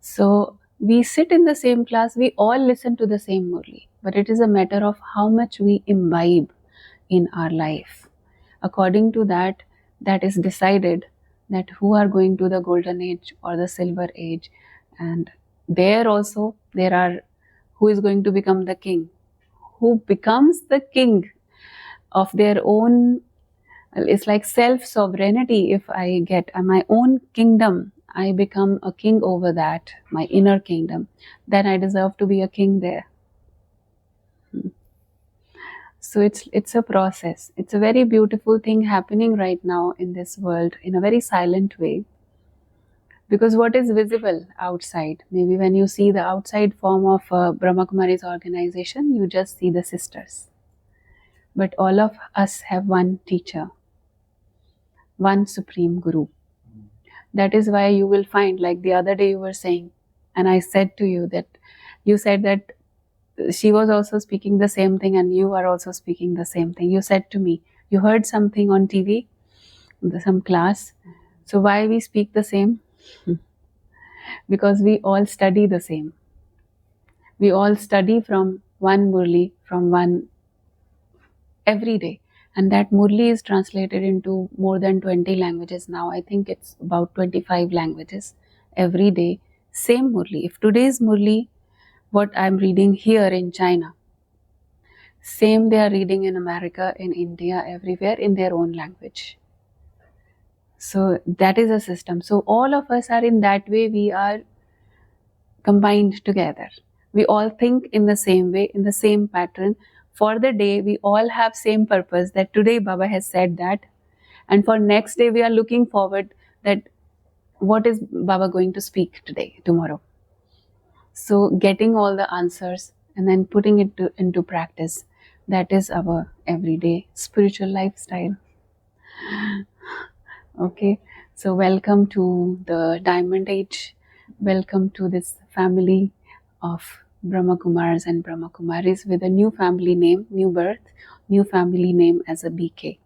So we sit in the same class, we all listen to the same Murli. But it is a matter of how much we imbibe in our life. According to that, that is decided that who are going to the golden age or the silver age. And there also, there are who is going to become the king. Who becomes the king of their own, it's like self-sovereignty. If I get my own kingdom, I become a king over that, my inner kingdom, then I deserve to be a king there. So it's a process. It's a very beautiful thing happening right now in this world in a very silent way. Because what is visible outside, maybe when you see the outside form of Brahma Kumari's organization, you just see the sisters. But all of us have one teacher, one Supreme Guru. That is why you will find, like the other day you were saying, and I said to you that, you said that she was also speaking the same thing and you are also speaking the same thing. You said to me, you heard something on TV, some class. So why we speak the same? Because we all study the same. We all study from one Murli, from one every day. And that Murli is translated into more than 20 languages now. I think it's about 25 languages every day. Same Murli. If today's Murli, what I'm reading here in China, same they are reading in America, in India, everywhere in their own language. So that is a system. So all of us are in that way, we are combined together. We all think in the same way, in the same pattern. For the day, we all have same purpose, that today Baba has said that. And for next day, we are looking forward that what is Baba going to speak today, tomorrow. So getting all the answers and then putting it into practice, that is our everyday spiritual lifestyle. Okay, so welcome to the Diamond Age. Welcome to this family of Brahma Kumars and Brahma Kumaris with a new family name, new birth, new family name as a BK.